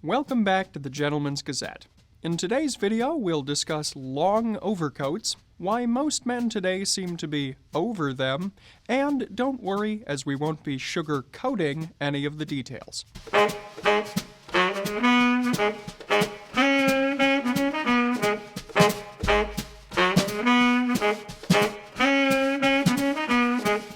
Welcome back to the Gentleman's Gazette. In today's video, we'll discuss long overcoats, why most men today seem to be over them, and don't worry, as we won't be sugar-coating any of the details.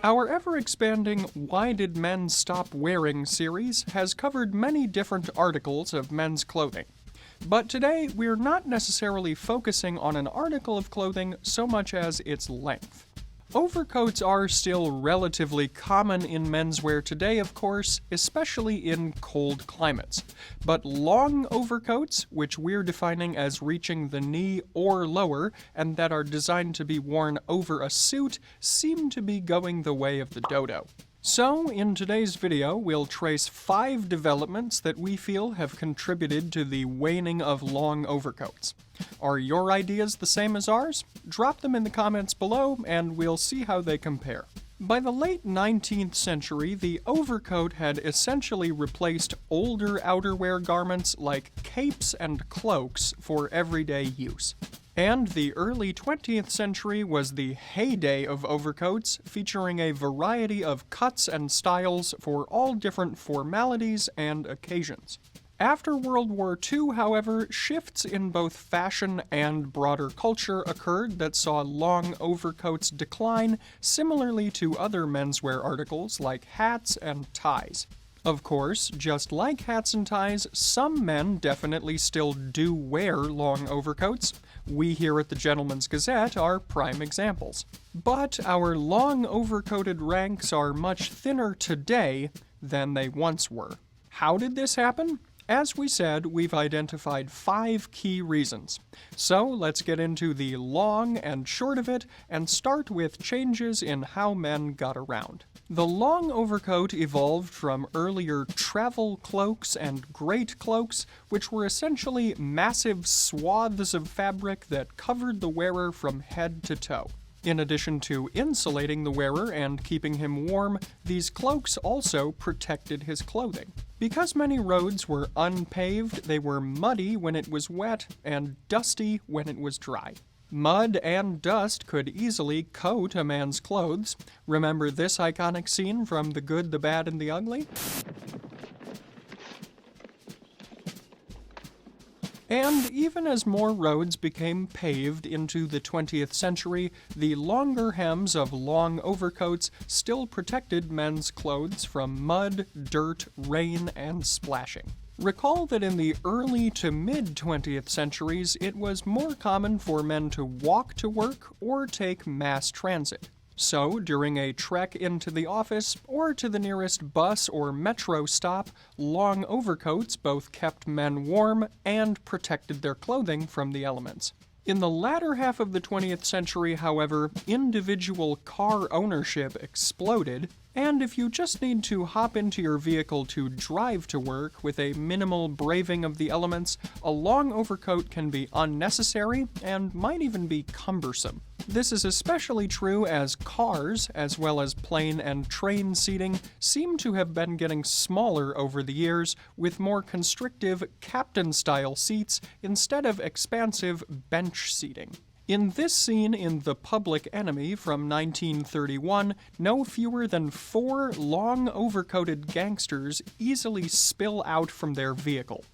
Our ever-expanding Why Did Men Stop Wearing series has covered many different articles of men's clothing. But today, we're not necessarily focusing on an article of clothing so much as its length. Overcoats are still relatively common in menswear today, of course, especially in cold climates. But long overcoats, which we're defining as reaching the knee or lower, and that are designed to be worn over a suit, seem to be going the way of the dodo. So, in today's video, we'll trace 5 developments that we feel have contributed to the waning of long overcoats. Are your ideas the same as ours? Drop them in the comments below, and we'll see how they compare. By the late 19th century, the overcoat had essentially replaced older outerwear garments like capes and cloaks for everyday use. And the early 20th century was the heyday of overcoats, featuring a variety of cuts and styles for all different formalities and occasions. After World War II, however, shifts in both fashion and broader culture occurred that saw long overcoats decline, similarly to other menswear articles like hats and ties. Of course, just like hats and ties, some men definitely still do wear long overcoats. We here at the Gentleman's Gazette are prime examples. But our long overcoated ranks are much thinner today than they once were. How did this happen? As we said, we've identified 5 key reasons. So let's get into the long and short of it and start with changes in how men got around. The long overcoat evolved from earlier travel cloaks and great cloaks, which were essentially massive swaths of fabric that covered the wearer from head to toe. In addition to insulating the wearer and keeping him warm, these cloaks also protected his clothing. Because many roads were unpaved, they were muddy when it was wet and dusty when it was dry. Mud and dust could easily coat a man's clothes. Remember this iconic scene from The Good, the Bad, and the Ugly? And even as more roads became paved into the 20th century, the longer hems of long overcoats still protected men's clothes from mud, dirt, rain, and splashing. Recall that in the early to mid-20th centuries, it was more common for men to walk to work or take mass transit. So, during a trek into the office or to the nearest bus or metro stop, long overcoats both kept men warm and protected their clothing from the elements. In the latter half of the 20th century, however, individual car ownership exploded, and if you just need to hop into your vehicle to drive to work with a minimal braving of the elements, a long overcoat can be unnecessary and might even be cumbersome. This is especially true as cars, as well as plane and train seating, seem to have been getting smaller over the years, with more constrictive captain-style seats instead of expansive bench seating. In this scene in The Public Enemy from 1931, no fewer than 4 long overcoated gangsters easily spill out from their vehicle.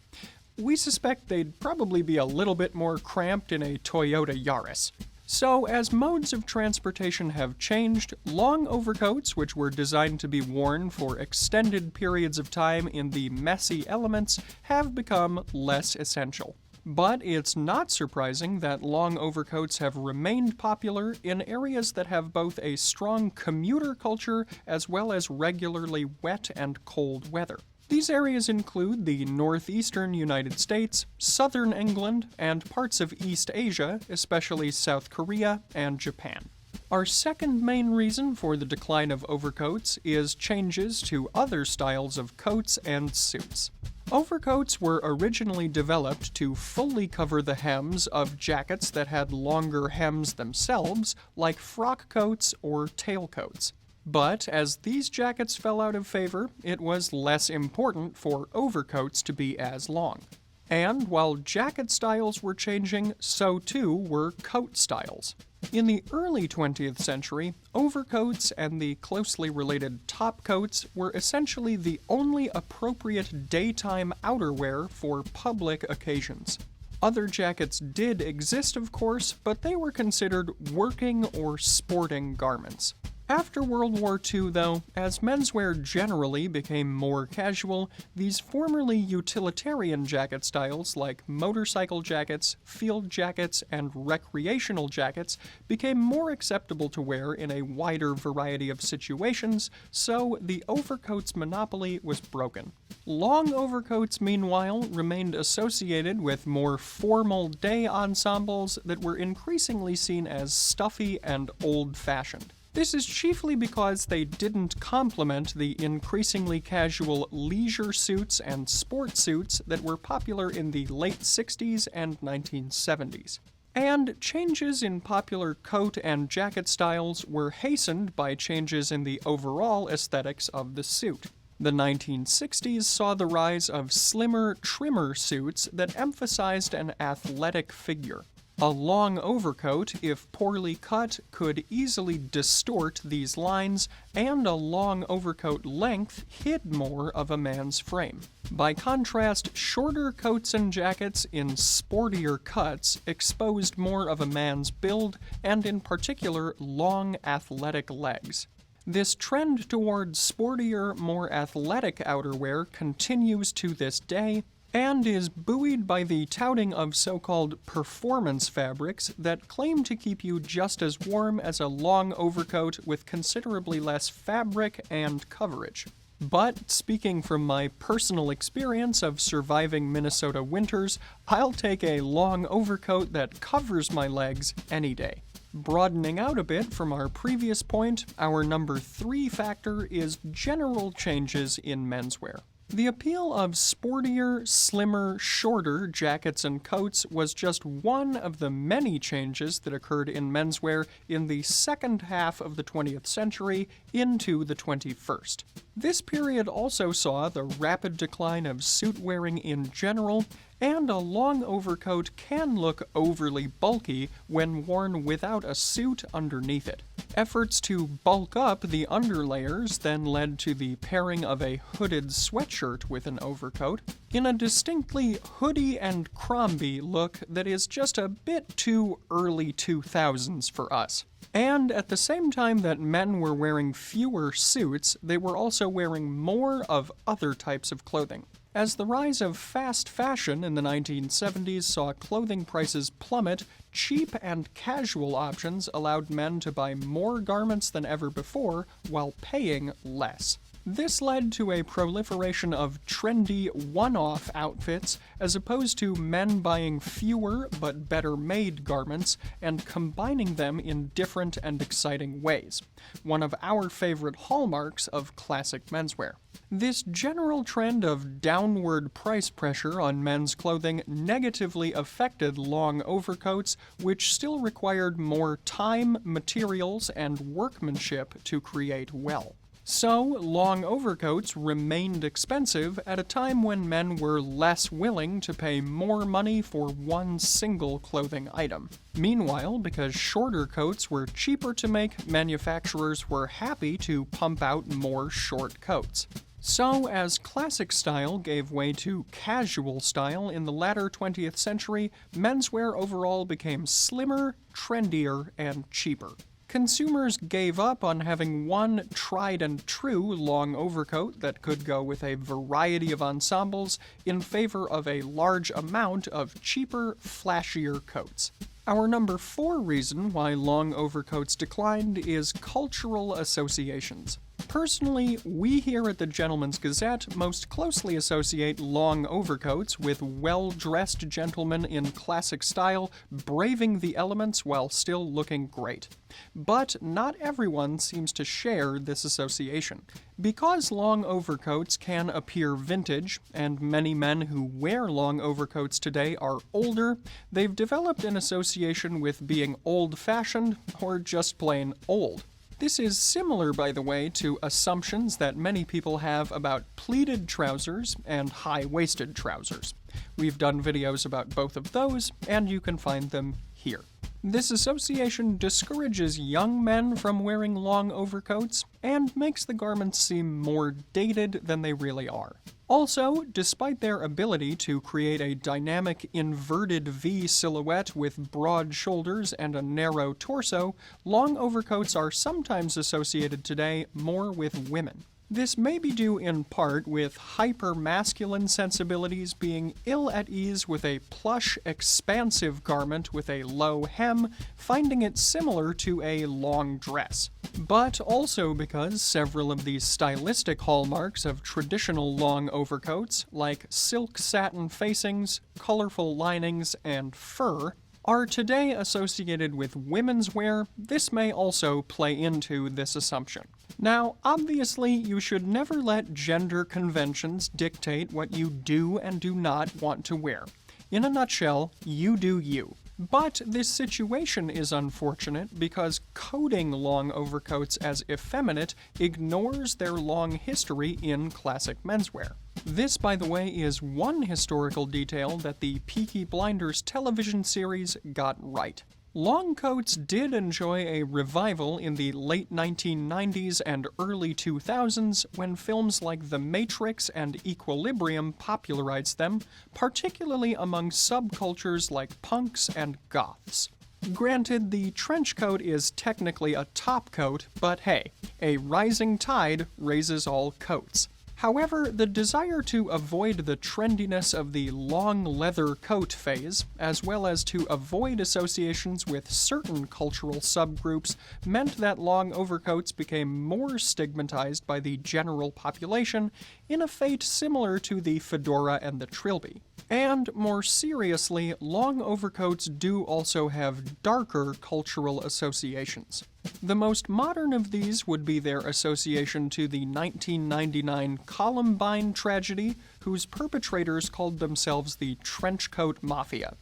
We suspect they'd probably be a little bit more cramped in a Toyota Yaris. So, as modes of transportation have changed, long overcoats, which were designed to be worn for extended periods of time in the messy elements, have become less essential. But it's not surprising that long overcoats have remained popular in areas that have both a strong commuter culture as well as regularly wet and cold weather. These areas include the northeastern United States, southern England, and parts of East Asia, especially South Korea and Japan. Our second main reason for the decline of overcoats is changes to other styles of coats and suits. Overcoats were originally developed to fully cover the hems of jackets that had longer hems themselves, like frock coats or tailcoats. But as these jackets fell out of favor, it was less important for overcoats to be as long. And while jacket styles were changing, so too were coat styles. In the early 20th century, overcoats and the closely related topcoats were essentially the only appropriate daytime outerwear for public occasions. Other jackets did exist, of course, but they were considered working or sporting garments. After World War II, though, as menswear generally became more casual, these formerly utilitarian jacket styles like motorcycle jackets, field jackets, and recreational jackets became more acceptable to wear in a wider variety of situations, so the overcoat's monopoly was broken. Long overcoats, meanwhile, remained associated with more formal day ensembles that were increasingly seen as stuffy and old-fashioned. This is chiefly because they didn't complement the increasingly casual leisure suits and sport suits that were popular in the late 60s and 1970s. And changes in popular coat and jacket styles were hastened by changes in the overall aesthetics of the suit. The 1960s saw the rise of slimmer, trimmer suits that emphasized an athletic figure. A long overcoat, if poorly cut, could easily distort these lines, and a long overcoat length hid more of a man's frame. By contrast, shorter coats and jackets in sportier cuts exposed more of a man's build, and in particular, long athletic legs. This trend toward sportier, more athletic outerwear continues to this day, and is buoyed by the touting of so-called performance fabrics that claim to keep you just as warm as a long overcoat with considerably less fabric and coverage. But, speaking from my personal experience of surviving Minnesota winters, I'll take a long overcoat that covers my legs any day. Broadening out a bit from our previous point, our number 3 factor is general changes in menswear. The appeal of sportier, slimmer, shorter jackets and coats was just one of the many changes that occurred in menswear in the second half of the 20th century into the 21st. This period also saw the rapid decline of suit wearing in general, and a long overcoat can look overly bulky when worn without a suit underneath it. Efforts to bulk up the underlayers then led to the pairing of a hooded sweatshirt with an overcoat, in a distinctly hoodie and Crombie look that is just a bit too early 2000s for us. And at the same time that men were wearing fewer suits, they were also wearing more of other types of clothing. As the rise of fast fashion in the 1970s saw clothing prices plummet, cheap and casual options allowed men to buy more garments than ever before while paying less. This led to a proliferation of trendy, one-off outfits, as opposed to men buying fewer but better-made garments and combining them in different and exciting ways, one of our favorite hallmarks of classic menswear. This general trend of downward price pressure on men's clothing negatively affected long overcoats, which still required more time, materials, and workmanship to create well. So, long overcoats remained expensive at a time when men were less willing to pay more money for one single clothing item. Meanwhile, because shorter coats were cheaper to make, manufacturers were happy to pump out more short coats. So, as classic style gave way to casual style in the latter 20th century, menswear overall became slimmer, trendier, and cheaper. Consumers gave up on having one tried-and-true long overcoat that could go with a variety of ensembles in favor of a large amount of cheaper, flashier coats. Our number 4 reason why long overcoats declined is cultural associations. Personally, we here at the Gentleman's Gazette most closely associate long overcoats with well-dressed gentlemen in classic style braving the elements while still looking great. But not everyone seems to share this association. Because long overcoats can appear vintage, and many men who wear long overcoats today are older, they've developed an association with being old-fashioned or just plain old. This is similar, by the way, to assumptions that many people have about pleated trousers and high-waisted trousers. We've done videos about both of those, and you can find them here. This association discourages young men from wearing long overcoats and makes the garments seem more dated than they really are. Also, despite their ability to create a dynamic inverted V silhouette with broad shoulders and a narrow torso, long overcoats are sometimes associated today more with women. This may be due in part with hyper-masculine sensibilities being ill at ease with a plush, expansive garment with a low hem, finding it similar to a long dress. But also because several of these stylistic hallmarks of traditional long overcoats, like silk satin facings, colorful linings, and fur, are today associated with women's wear, this may also play into this assumption. Now, obviously, you should never let gender conventions dictate what you do and do not want to wear. In a nutshell, you do you. But this situation is unfortunate because coding long overcoats as effeminate ignores their long history in classic menswear. This, by the way, is one historical detail that the Peaky Blinders television series got right. Long coats did enjoy a revival in the late 1990s and early 2000s when films like The Matrix and Equilibrium popularized them, particularly among subcultures like punks and goths. Granted, the trench coat is technically a top coat, but hey, a rising tide raises all coats. However, the desire to avoid the trendiness of the long leather coat phase, as well as to avoid associations with certain cultural subgroups, meant that long overcoats became more stigmatized by the general population in a fate similar to the fedora and the trilby. And more seriously, long overcoats do also have darker cultural associations. The most modern of these would be their association to the 1999 Columbine tragedy, whose perpetrators called themselves the Trenchcoat Mafia.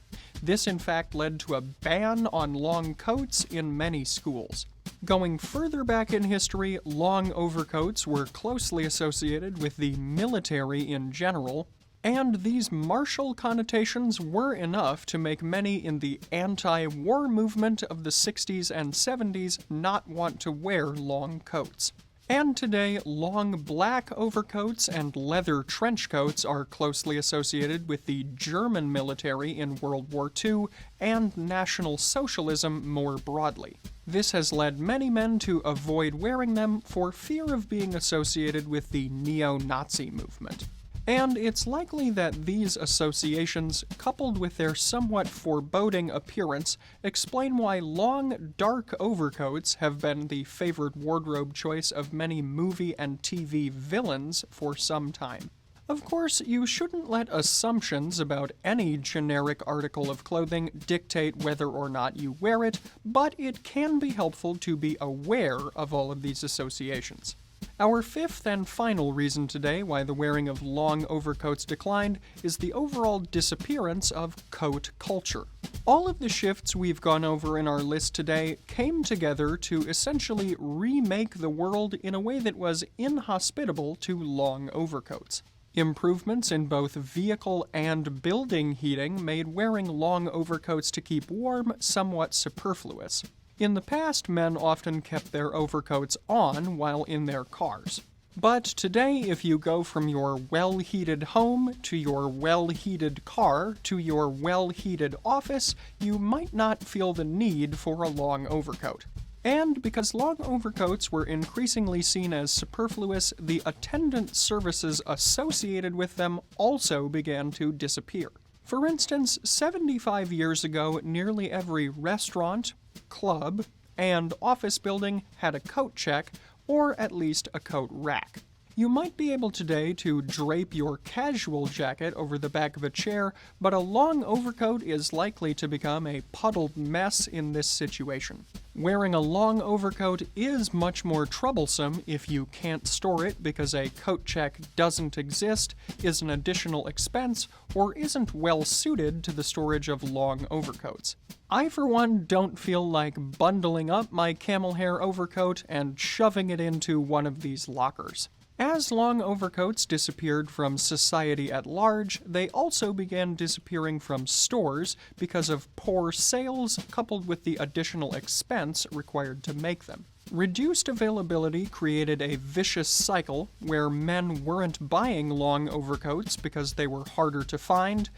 This in fact led to a ban on long coats in many schools. Going further back in history, long overcoats were closely associated with the military in general, and these martial connotations were enough to make many in the anti-war movement of the 60s and 70s not want to wear long coats. And today, long black overcoats and leather trench coats are closely associated with the German military in World War II and National Socialism more broadly. This has led many men to avoid wearing them for fear of being associated with the neo-Nazi movement. And it's likely that these associations, coupled with their somewhat foreboding appearance, explain why long, dark overcoats have been the favored wardrobe choice of many movie and TV villains for some time. Of course, you shouldn't let assumptions about any generic article of clothing dictate whether or not you wear it, but it can be helpful to be aware of all of these associations. Our fifth and final reason today why the wearing of long overcoats declined is the overall disappearance of coat culture. All of the shifts we've gone over in our list today came together to essentially remake the world in a way that was inhospitable to long overcoats. Improvements in both vehicle and building heating made wearing long overcoats to keep warm somewhat superfluous. In the past, men often kept their overcoats on while in their cars. But today, if you go from your well-heated home to your well-heated car to your well-heated office, you might not feel the need for a long overcoat. And because long overcoats were increasingly seen as superfluous, the attendant services associated with them also began to disappear. For instance, 75 years ago, nearly every restaurant, club, and office building had a coat check, or at least a coat rack. You might be able today to drape your casual jacket over the back of a chair, but a long overcoat is likely to become a puddled mess in this situation. Wearing a long overcoat is much more troublesome if you can't store it because a coat check doesn't exist, is an additional expense, or isn't well suited to the storage of long overcoats. I, for one, don't feel like bundling up my camel hair overcoat and shoving it into one of these lockers. As long overcoats disappeared from society at large, they also began disappearing from stores because of poor sales coupled with the additional expense required to make them. Reduced availability created a vicious cycle where men weren't buying long overcoats because they were harder to find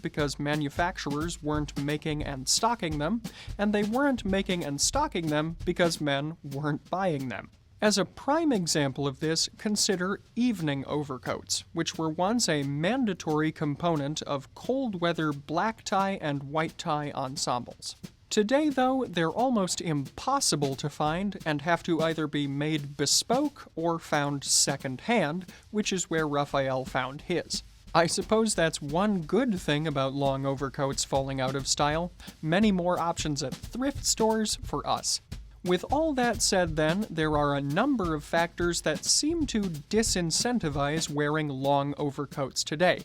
because manufacturers weren't making and stocking them, and they weren't making and stocking them because men weren't buying them. As a prime example of this, consider evening overcoats, which were once a mandatory component of cold-weather black tie and white tie ensembles. Today, though, they're almost impossible to find and have to either be made bespoke or found second-hand, which is where Raphael found his. I suppose that's one good thing about long overcoats falling out of style. Many more options at thrift stores for us. With all that said then, there are a number of factors that seem to disincentivize wearing long overcoats today,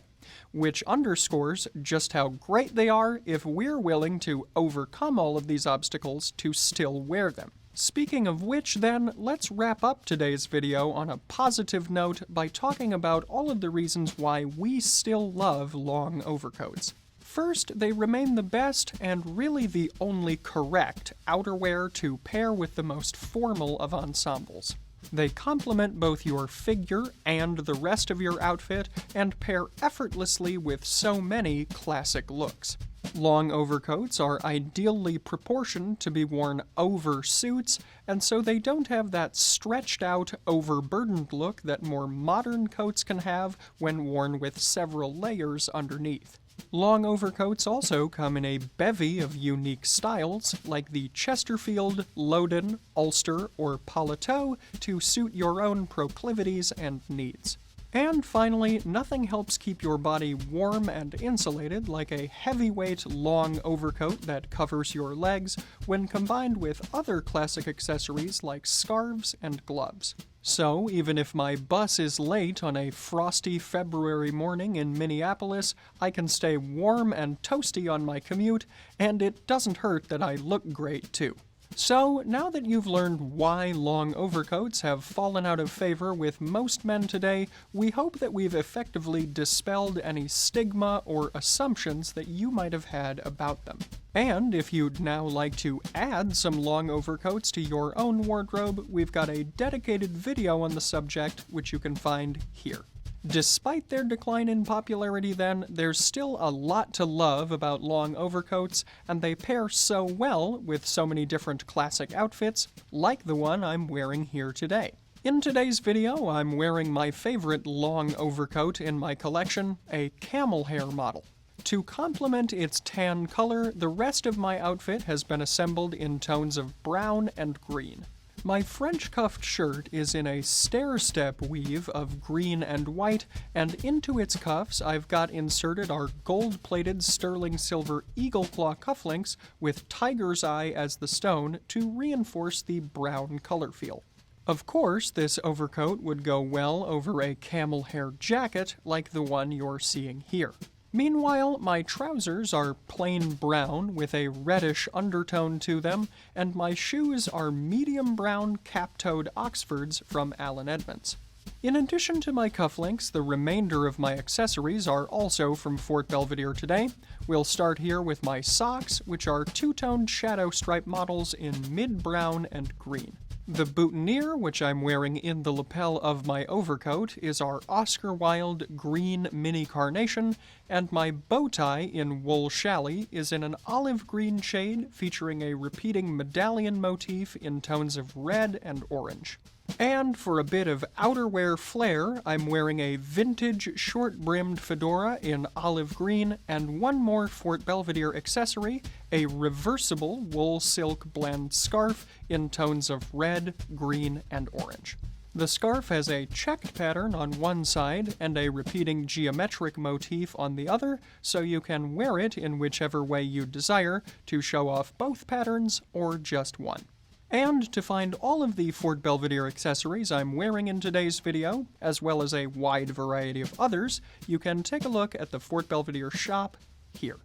which underscores just how great they are if we're willing to overcome all of these obstacles to still wear them. Speaking of which then, let's wrap up today's video on a positive note by talking about all of the reasons why we still love long overcoats. First, they remain the best and really the only correct outerwear to pair with the most formal of ensembles. They complement both your figure and the rest of your outfit and pair effortlessly with so many classic looks. Long overcoats are ideally proportioned to be worn over suits, and so they don't have that stretched out, overburdened look that more modern coats can have when worn with several layers underneath. Long overcoats also come in a bevy of unique styles, like the Chesterfield, Loden, Ulster, or Paletot, to suit your own proclivities and needs. And finally, nothing helps keep your body warm and insulated like a heavyweight long overcoat that covers your legs when combined with other classic accessories like scarves and gloves. So, even if my bus is late on a frosty February morning in Minneapolis, I can stay warm and toasty on my commute, and it doesn't hurt that I look great too. So, now that you've learned why long overcoats have fallen out of favor with most men today, we hope that we've effectively dispelled any stigma or assumptions that you might have had about them. And if you'd now like to add some long overcoats to your own wardrobe, we've got a dedicated video on the subject, which you can find here. Despite their decline in popularity then, there's still a lot to love about long overcoats, and they pair so well with so many different classic outfits, like the one I'm wearing here today. In today's video, I'm wearing my favorite long overcoat in my collection, a camel hair model. To complement its tan color, the rest of my outfit has been assembled in tones of brown and green. My French cuffed shirt is in a stair-step weave of green and white, and into its cuffs I've got inserted our gold-plated sterling silver eagle claw cufflinks with tiger's eye as the stone to reinforce the brown color feel. Of course, this overcoat would go well over a camel hair jacket like the one you're seeing here. Meanwhile, my trousers are plain brown with a reddish undertone to them, and my shoes are medium brown cap-toed Oxfords from Allen Edmonds. In addition to my cufflinks, the remainder of my accessories are also from Fort Belvedere today. We'll start here with my socks, which are two-toned shadow stripe models in mid-brown and green. The boutonniere, which I'm wearing in the lapel of my overcoat, is our Oscar Wilde green mini carnation, and my bow tie in wool chalet is in an olive green shade featuring a repeating medallion motif in tones of red and orange. And for a bit of outerwear flair, I'm wearing a vintage short-brimmed fedora in olive green and one more Fort Belvedere accessory, a reversible wool silk blend scarf in tones of red, green, and orange. The scarf has a checked pattern on one side and a repeating geometric motif on the other, so you can wear it in whichever way you desire to show off both patterns or just one. And to find all of the Fort Belvedere accessories I'm wearing in today's video, as well as a wide variety of others, you can take a look at the Fort Belvedere shop here.